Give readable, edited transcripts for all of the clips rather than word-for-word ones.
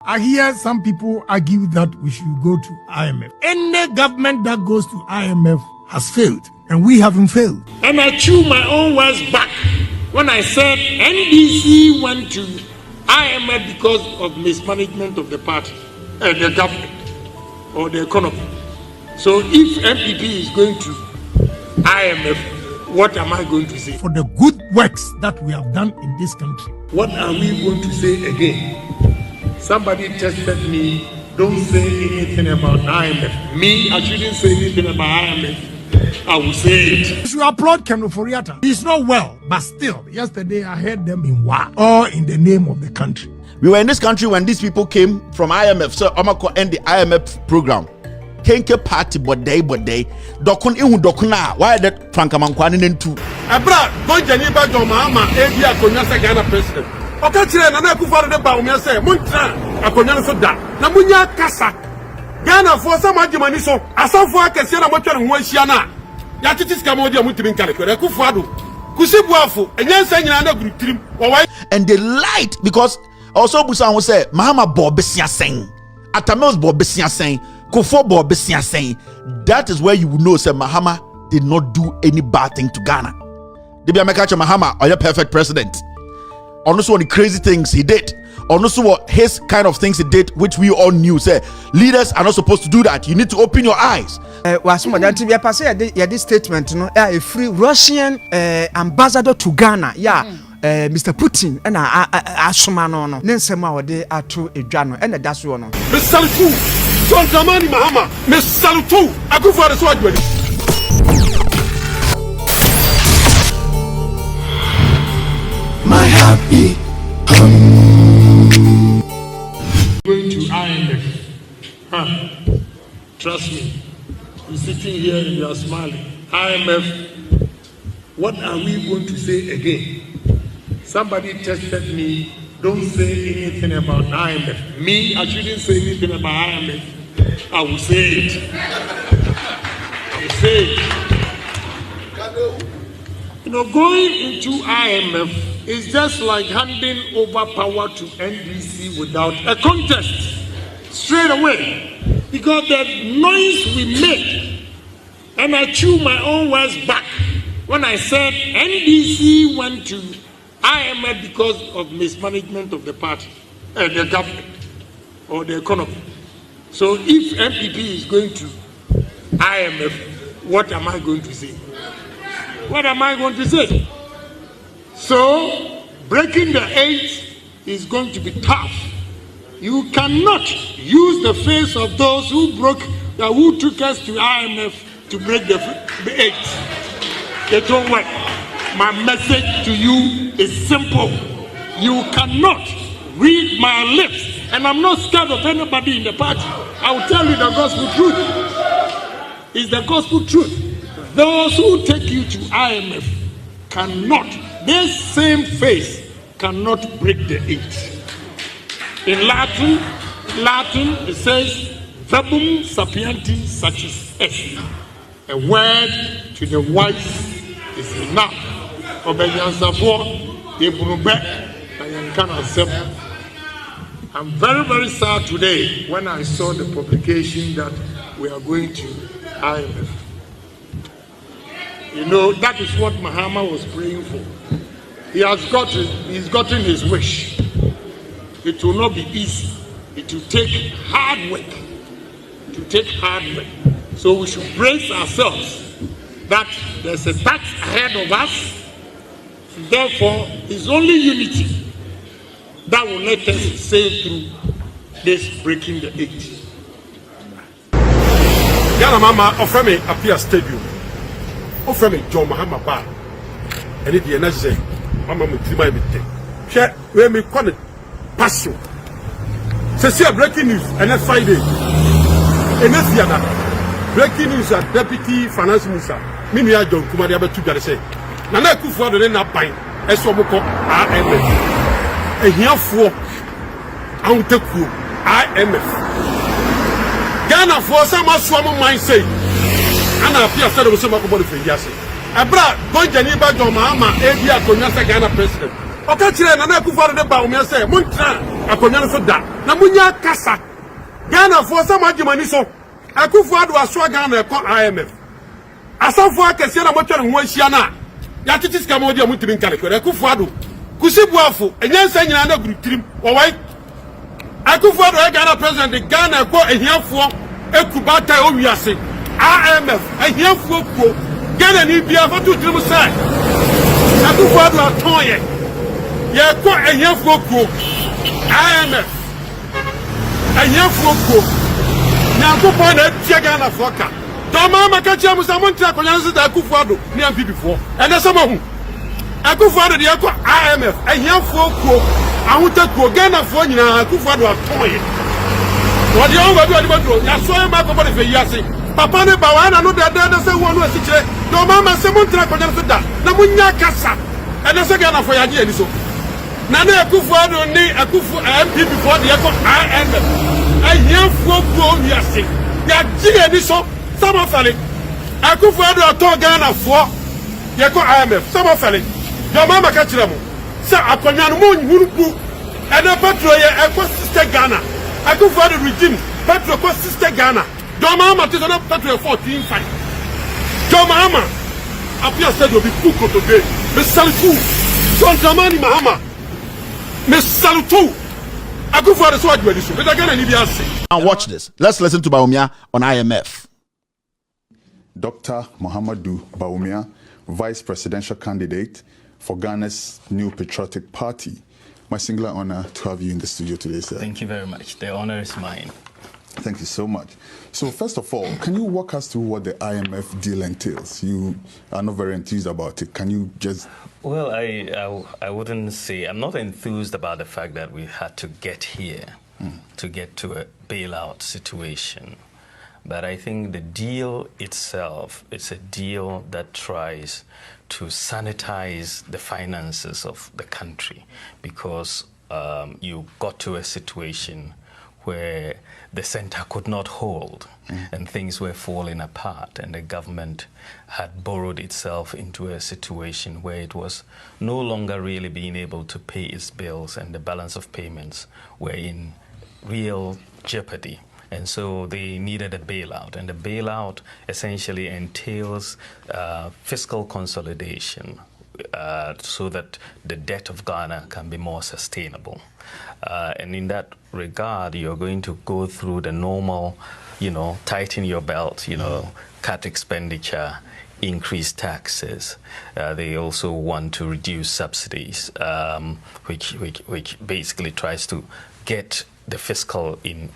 I hear some people argue that we should go to IMF. Any government that goes to IMF has failed, and we haven't failed. And I chew my own words back when I said NDC went to IMF because of mismanagement of the party, the government, or the economy. So if MPP is going to IMF, what am I going to say? For the good works that we have done in this country. What are we going to say again? Somebody tested me, don't say anything about IMF. Me, I shouldn't say anything about IMF. I will say it. You should applaud Ken Oforiatta. He's not well, but still, yesterday I heard them in war, all in the name of the country. We were in this country when these people came from IMF, so Omako end the IMF program. Kenke party bodai. Dokun ihu dokuna. Why that Frankamankwani into? Abra, don't you never do Mahama, Appiah Stradium Ghana president. Okay, chile Nana Addo de ba umia say, Muntra, Akonya so da. Na munya kasa. Ghana for some money so. Asafo akese na motwa ne ho ahia na. Ya titi ska mo dia mutimi nkale kwere Akufo-Addo. Kusibuafo, enyansa nyina na guru tirim. And they lied because also Busan will say, Mahama bo besia sen. Atamels bo besia sen. Kofo bo besia sen. That is where you will know say Mahama did not do any bad thing to Ghana. Debi Amekacha Mahama or your perfect president. Also one of the crazy things he did. Also what his kind of things he did, which we all knew. Say leaders are not supposed to do that. You need to open your eyes. Was more than to be a pass this statement, you know, a free Russian ambassador to Ghana. Yeah. Mr. Putin and Asumano, Nensema or de Atu Ejano, and that's one. Miss Salutu, John Dramani Mahama, Miss Salutu, Akufo-Addo Swagwedi. My happy Going to IMF. Trust me. You're sitting here and you are smiling. IMF, what are we going to say again? Somebody tested me, don't say anything about IMF. Me, I shouldn't say anything about IMF. I will say it. I will say it. You know, going into IMF is just like handing over power to NDC without a contest. Straight away. Because the noise we make, and I chew my own words back when I said NDC went to IMF because of mismanagement of the party, the government, or the economy. So if MPP is going to IMF, what am I going to say? What am I going to say? So breaking the 8 is going to be tough. You cannot use the face of those who took us to IMF to break the 8. They don't work. My message to you is simple. You cannot read my lips, and I'm not scared of anybody in the party. I will tell you the gospel truth. It's the gospel truth. Those who take you to IMF cannot, this same face cannot break the 8. In Latin it says, verbum sapienti satis est. A word to the wise is enough. I'm very, very sad today when I saw the publication that we are going to IMF. You know, that is what Mahama was praying for. He's gotten his wish. It will not be easy. It will take hard work. It will take hard work. So we should brace ourselves that there's a task ahead of us. Therefore, it's only unity that will let us sail through this breaking the 8. Ghana Mama offer me Appiah Stradium. Offer me John Mahama Bar. And it is say, Mama Mutima Mite. Share where me call it passion. See breaking news and that's Friday. And that's the other. Breaking news at Deputy Finance Minister. Minya John Kumadi Abetu Gare say. Nana Akufo-Addo de na ban. Eso moko IMF. Ehiafo Anteku IMF. Ghana for some aswamo mind say. Ana Appiah Stradium so mako body for yase. Abra don't you never do Mahama Appiah Stradium Ghana president. Okay, chile Nana Akufo-Addo de ba umia say. Muntra akonya so da na munya kasa Ghana for some adwumani so Akufo-Addo aso Ghana ekọ IMF asafo akese na motwa ne ho ahia na ya tete sika mo dia mutimi nkalekere Akufo-Addo kusibuafo enyansa nyina na gurutirim wawai Akufo-Addo Ghana president Ghana ekọ ehiafo ekubata owiase IMF ehiafo ko Ghana ni bia foto tirim sai Akufo-Addo atoye ye ekọ ehiafo ko IMF ehiafo ko na Akufo na tia Ghana foka Toma makachi musa montra konyanse da Akufo-Addo ni ampi before ene sama hu Akufo-Addo de ekọ IMF ehiafo ko ahuta ko Ghana fo nyina Akufo-Addo atoye wodi on wadi wadi badro ya so e ma ko bode fe yase papa ne ba wa na no da se wo no asikire Toma ma se montra konyanse da na munya kasa ene se Ghana fo ya je ani so na na Akufo-Addo ni Akufo MP before de ekọ IMF ehiafo ko yase ya je ani so Sama fale Akufo-Addo ato Ghana fo ye ko IMF sama fale yo mama ka kire mo sa akonya no mo nhurupu ene petro ye ekọ sister Ghana Akufo-Addo regime petro ko sister Ghana do mama te no petro 14.5 do mama Appiah Stradium bi kuko to be me salutu so ndamani mahama me salutu Akufo-Addo so adwadi so be da Ghana ni bi ase. And watch this. Let's listen to Bawumia on IMF. Dr. Muhammadu Bawumia, Vice Presidential Candidate for Ghana's new patriotic party. My singular honor to have you in the studio today, sir. Thank you very much. The honor is mine. Thank you so much. So first of all, can you walk us through what the IMF deal entails? You are not very enthused about it. Can you just... Well, I wouldn't say... I'm not enthused about the fact that we had to get here, to get to a bailout situation. But I think the deal itself, it's a deal that tries to sanitize the finances of the country, because you got to a situation where the center could not hold and things were falling apart, and the government had borrowed itself into a situation where it was no longer really being able to pay its bills, and the balance of payments were in real jeopardy. And so they needed a bailout, and the bailout essentially entails fiscal consolidation so that the debt of Ghana can be more sustainable. And in that regard, you're going to go through the normal, tighten your belt, cut expenditure, increase taxes. They also want to reduce subsidies, which basically tries to get the fiscal in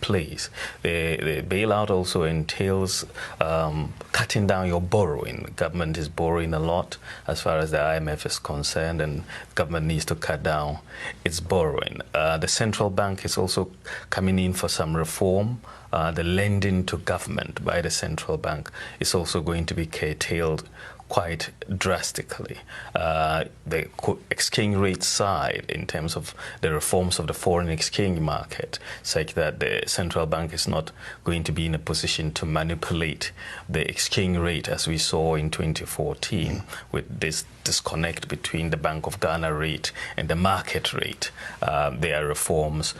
place. The bailout also entails cutting down your borrowing. The government is borrowing a lot as far as the IMF is concerned, and government needs to cut down its borrowing. The central bank is also coming in for some reform. The lending to government by the central bank is also going to be curtailed quite drastically. The exchange rate side, in terms of the reforms of the foreign exchange market, such that the central bank is not going to be in a position to manipulate the exchange rate as we saw in 2014 with this disconnect between the Bank of Ghana rate and the market rate. There are reforms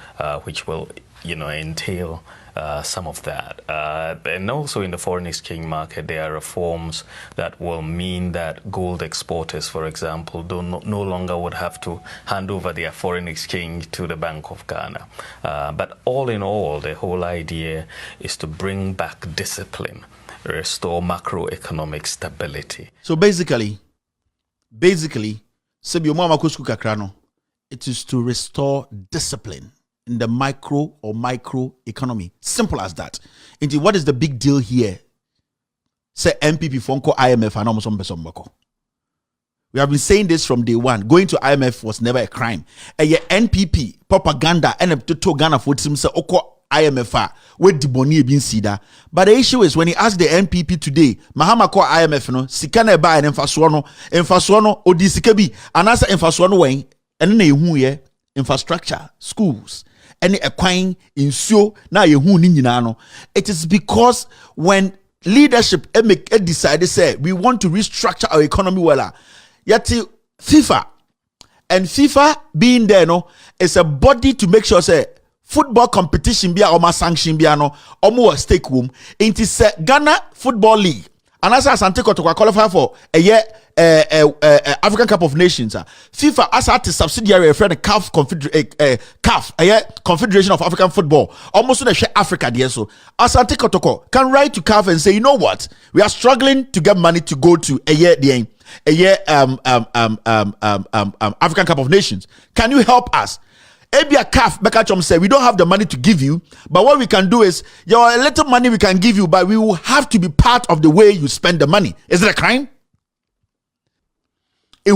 which will entail some of that. And also in the foreign exchange market, there are reforms that will mean that gold exporters, for example, no longer would have to hand over their foreign exchange to the Bank of Ghana. But all in all, the whole idea is to bring back discipline, restore macroeconomic stability. So basically, it is to restore discipline in the micro economy. Simple as that. Indeed, what is the big deal here? Say MPP Fonko IMF and almost on. We have been saying this from day one. Going to IMF was never a crime. And your NPP propaganda and to Ghana for say oko IMF with the boni bin sida. But the issue is when he asked the NPP today, Mahama ko IMF no sikana ba en emfaso odi sikabi anasa emfaso no wen ene na ehu ye infrastructure, schools, any ekwan insuo na yehu ni nyina no. It is because when leadership decided say we want to restructure our economy well, yet FIFA And FIFA being there, no, is a body to make sure say football competition be a sanction be no omo stake room. It is Ghana Football League. And as Asante Kotoko qualify for a year African Cup of Nations. FIFA as a subsidiary of the CAF Confederation of African Football. Almost in the Africa there. So Asante Kotoko can write to CAF and say, you know what? We are struggling to get money to go to African Cup of Nations. Can you help us? Appiah CAF Bekachom said, we don't have the money to give you, but what we can do is, a little money we can give you, but we will have to be part of the way you spend the money. Is it a crime? I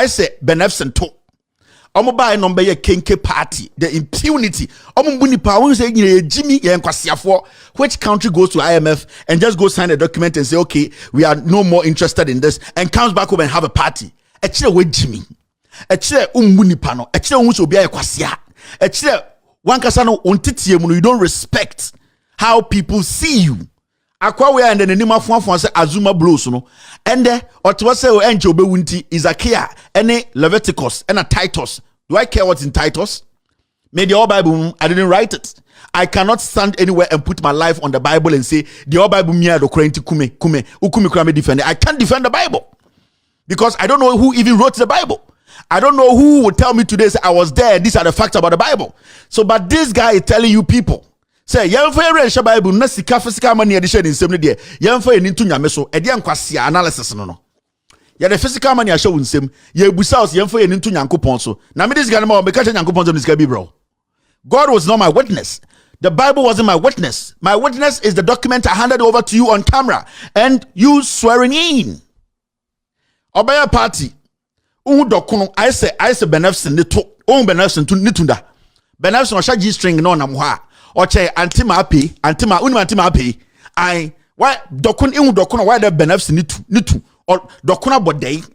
say beneficent to Omoba number ye kenke party, the impunity. Which country goes to IMF and just go sign a document and say, okay, we are no more interested in this, and comes back home and have a party. Actually, Jimmy. Actually, umbunipano. Actually, unsobia kwasia. Actually, wankasano untitiye munu. You don't respect how people see you. Akwa we and the name of one say Azuma blows no. And otwa say o enche obe wunti Izakiah any Leviticus and a Titus. Do I care what's in Titus? Maybe the old Bible, I didn't write it. I cannot stand anywhere and put my life on the Bible and say the old Bible me ado kume ukumi defend it. I can't defend the Bible because I don't know who even wrote the Bible. I don't know who would tell me today say I was there. These are the facts about the Bible. So, but this guy is telling you people. Say, yemfa Bible na sika physical money edition in same day. Yemfa into nyame so e dey nkwase analysis no. Ya the physical money show nsem. Ye busa us yemfa into nyankopon so. Na me this guy ma me ka nyankopon so this guy be bro. God was not my witness. The Bible wasn't my witness. My witness is the document I handed over to you on camera and you swearing in. Obaya party. Dokono I say beneficent ne to. Beneficent to nitunda. Beneficent o sha G string no na mo ha. Oche antima api I why dokun dokono why the beneficent nitu or dokuna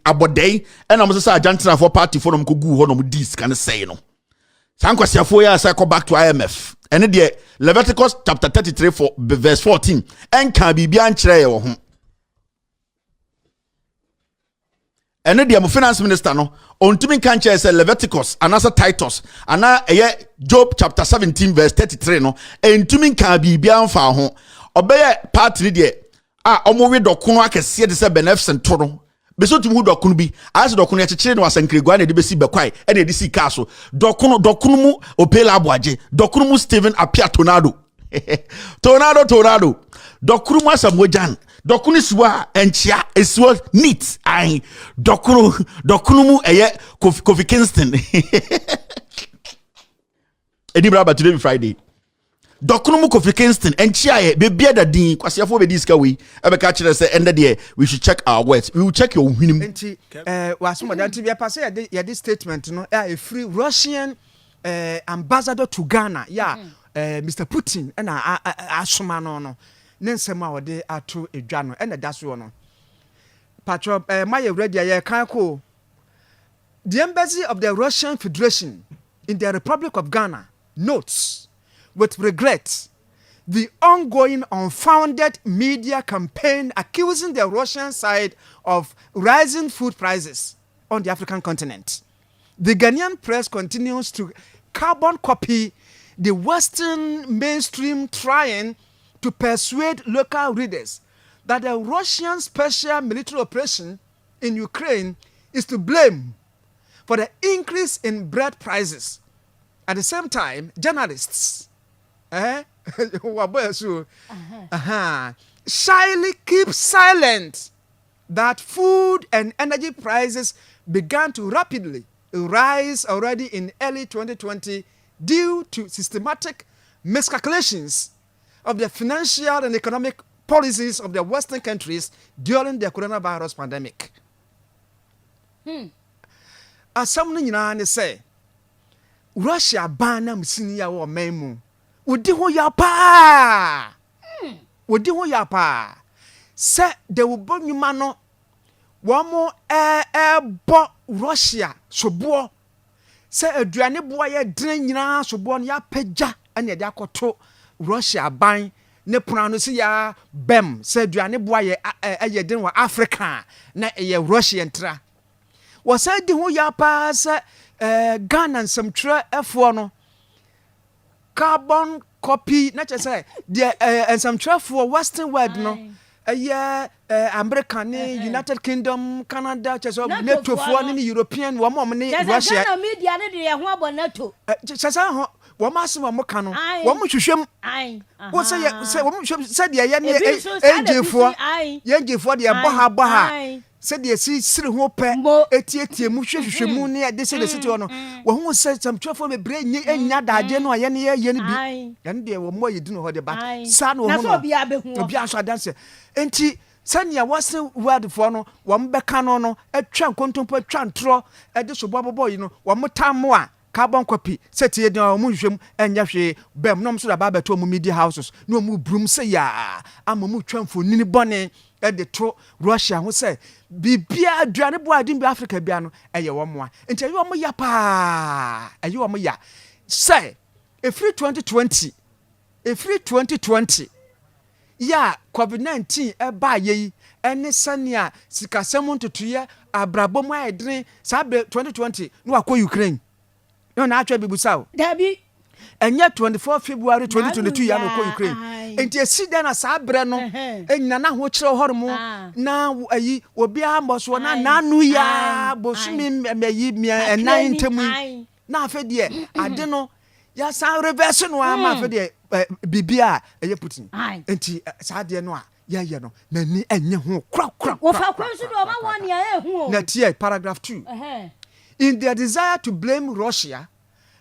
abodei and I'm say Argentina for party for them ko gu ho no dis can say no sankwasiafo ya say go back to IMF and the Leviticus chapter 33 for verse 14 and can bibia nkyere ye wo ho and the finance minister no ontumi kan kyere say Leviticus anasa Titus ana Job chapter 17 verse 33 no entumi kan bibia mfa ho obeye part ni de omowe dokono akese de say beneficent to no beso tumi dokono bi as dokono yakekere no asankregua na de besi bekwai e na de si ka so dokono mu opela aboaje dokono mu Stephen Appiah tornado dokono mu asamojan dokunu suwa enchia eswo neat ai dokunu mu Kofi Kingston edi braba today be Friday dokunu mu Kofi Kingston enchia be bia da din kwasiafo be diska we e be ka kire say ende de we should check our words. We will check your hwinim enti wasoma danti bia pass ya this statement no a free Russian ambassador to Ghana Mr. Putin na asoma no Nensema wode ato edwa no ene da so no patro my ready ya kan ko the embassy of the Russian Federation in the Republic of Ghana notes with regret the ongoing unfounded media campaign accusing the Russian side of rising food prices on the African continent. The Ghanaian press continues to carbon copy the Western mainstream trying to persuade local readers that the Russian special military operation in Ukraine is to blame for the increase in bread prices. At the same time, journalists shyly keep silent that food and energy prices began to rapidly rise already in early 2020 due to systematic miscalculations of the financial and economic policies of the Western countries during the coronavirus pandemic. As someone in say, Russia bana msinia wa memu. Udi ho yapa. Se de ubo nyumano wamo bo Russia sobo. Se aduane boa ye dren nyina sobo ya pagya ane de akoto Russia ban ne pono no se ya bem se aduane boa ye den wa Africa na ye Russian tra wo sa di ho ya pa se Ghana nsɛmtwerɛ ɛfoɔ no carbon copy na kyerɛ sɛ deɛ nsɛmtwerɛfoɔ western world no ɛyɛ America ne United Kingdom Canada kyerɛ sɛ NATO-foɔ ne European wɔn ne Russia Ghana media ne de ho abɔ NATO kyerɛ sɛ ho wɔn asem wɔn ka no wɔn hwehwɛm wo sɛ wɔn hwehwɛm sɛ deɛ yɛ ne ɛgyefoɔ deɛ bɔ ha sɛ deɛ siri ho pɛ etietie mu hwehwɛ mu ne yɛ de sɛ de siti hɔ no wɔn ho sɛ samtwafo bebree nya daagye no a yɛ ne yɛ ne bi yɛn deɛ wɔn mo yɛ di no hɔ de ba saa no wɔn no obi aso adanse enti sɛnea wɔse wordfoɔ no wɔn bɛka no atwa nkontompo atwa ntorɔ ɛde sobɔ bɔbɔ yi no wɔn tam a carbon copy sɛ tie de wɔn hwehwɛm ɛnyɛ hwee bɛm nom so da ba bɛto wɔn media houses na wɔn brum sɛ ya ama mu twa mfonini bɔne ɛde to Russia ho sɛ bibia aduane bo adin bi Africa bia no ɛyɛ wɔn moa nti ɛyɛ wɔn ya paa ɛyɛ wɔn ya sɛ efiri 2020 ya COVID-19 ɛba yɛ ɛne sɛnea sikasɛm ntotoyɛ abrabɔ mu ayɛdene saa 2020 no akɔ Ukraine no na atwa bibusaw dabi ɛnyɛ 24 February 2022 ya no kɔ Ukraine enti esi da na saa brɛ no enyina na ho kyerɛ hɔ mo na ayi obi ambɔ so na nanu ya bosumi meyi ɛnan ntemu na afɛ deɛ ade no ya san reverse no ama afɛ deɛ bibia ɛyɛ Putin enti saa deɛ no a yɛ no na ni ɛnyɛ ho kra wo fa kwan so do ma won ya ehu na tie paragraph 2 in their desire to blame Russia,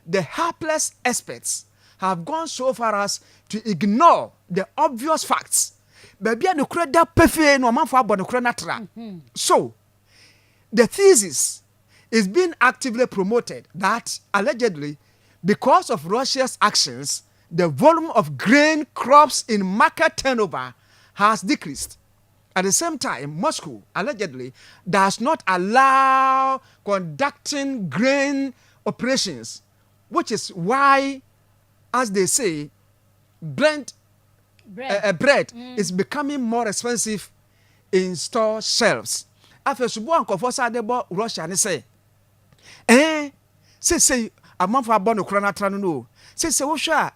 the hapless experts have gone so far as to ignore the obvious facts. So, the thesis is being actively promoted that allegedly, because of Russia's actions, the volume of grain crops in market turnover has decreased. At the same time, Moscow allegedly does not allow conducting grain operations, which is why, as they say, bread is becoming more expensive in store shelves. After Subuan Kofosa debo Russia and say, say, a month for Bono Kranatrano, say, Osha,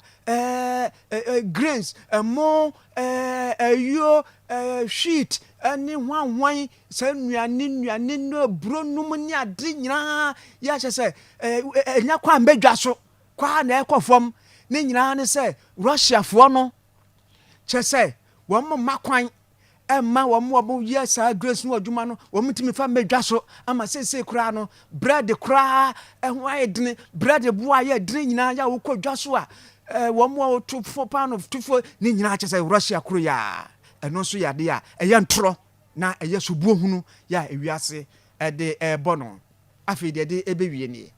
grains, more, sheet, any one wine, send me a nino, brunumania, dinna, yes, I say, Nakwan Begaso, Kwan Echo from Nina, say, Russia for no. Say, one more Maquine, and my one more yes, I grace no Jumano, woman to me from Begaso, I must say, Crano, bread the cry, and why drink, bread the boy, drink, Naya, who called Joshua. One more 2-4 pound of 2-4 Nina say Russia Korea and also ya dia a young tro na a yes buhunu ya ewiase at the bono afi de ebewieni.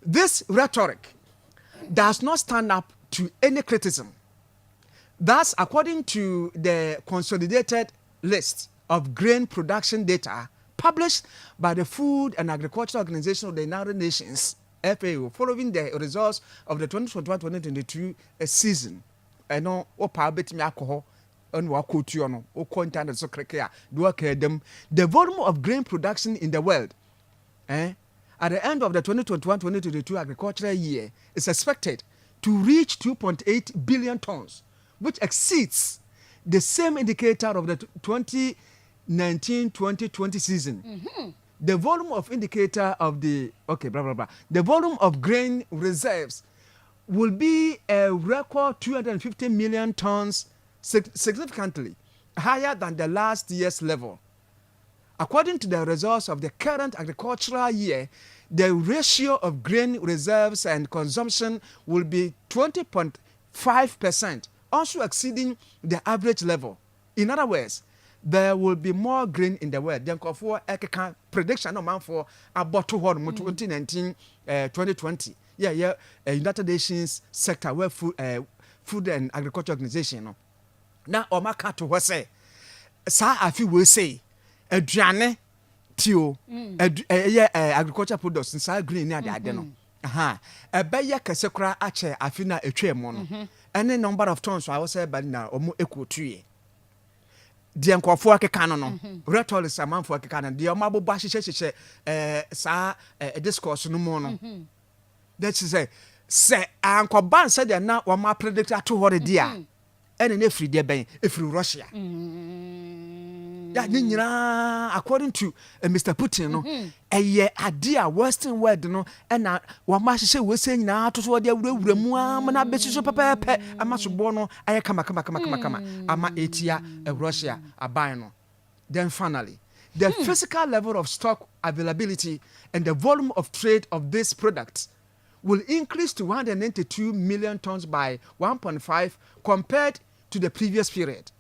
This rhetoric does not stand up to any criticism. Thus, according to the consolidated list of grain production data published by the Food and Agriculture Organization of the United Nations, FAO, following the results of the 2021-2022 season, I know opa betimi alcohol and wakotu no o content so krekea do them the volume of grain production in the world at the end of the 2021-2022 agricultural year is expected to reach 2.8 billion tons, which exceeds the same indicator of the 2019-2020 season. The volume of indicator of the the volume of grain reserves will be a record 250 million tons, significantly higher than the last year's level. According to the results of the current agricultural year, the ratio of grain reserves and consumption will be 20.5%, also exceeding the average level. In other words, there will be more grain in the world than for a prediction no man for about 2019 2020. United Nations sector where food and agriculture organization no. Now omaka to what say sa afi we say aduane tio agriculture products sa green na ade no ebe ye kese kra ache afi na etwa mu no any number of tons I was say but now omo ekotuye the nkofo akeka no rhetoric amanfo akeka no the omabobba hyehyehye saa discourse no mo no that is say ankoban said there na wama predict ato hore dia ene na free dia ben efiri Russia ya nyina according to Mr. Putin no eye ade western world no ena wama hyehyɛ wese nyina to so dia wurawura mu amana besiso pepepe amasobo no aye kama ama etia Russia aban no. Then finally the physical level of stock availability and the volume of trade of these products will increase to 192 million tons by 1.5 compared to the previous period.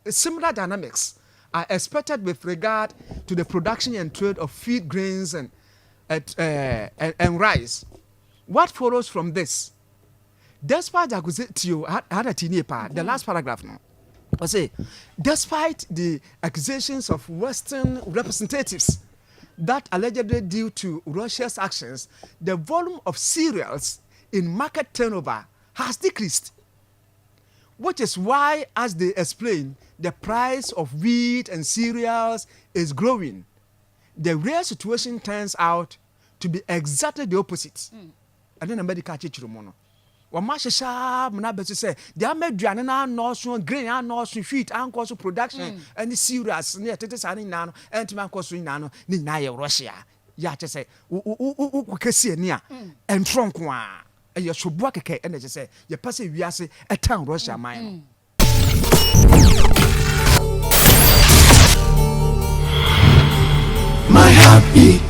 Similar dynamics are expected with regard to the production and trade of feed grains and rice. What follows from this? Despite the last paragraph now, I say, despite the accusations of Western representatives that allegedly due to Russia's actions, the volume of cereals in market turnover has decreased. Which is why, as they explain, the price of wheat and cereals is growing. The real situation turns out to be exactly the opposite. And then America chichirumono. Wamashasha munabetu say the American na no grain and no wheat and cost production and the cereals near Tetesani nano and Timancosu nano ni na Russia. Ya say ukesi nia and tronkwa. You should work a and just say, you pass it, we are say a town Russia mine. My happy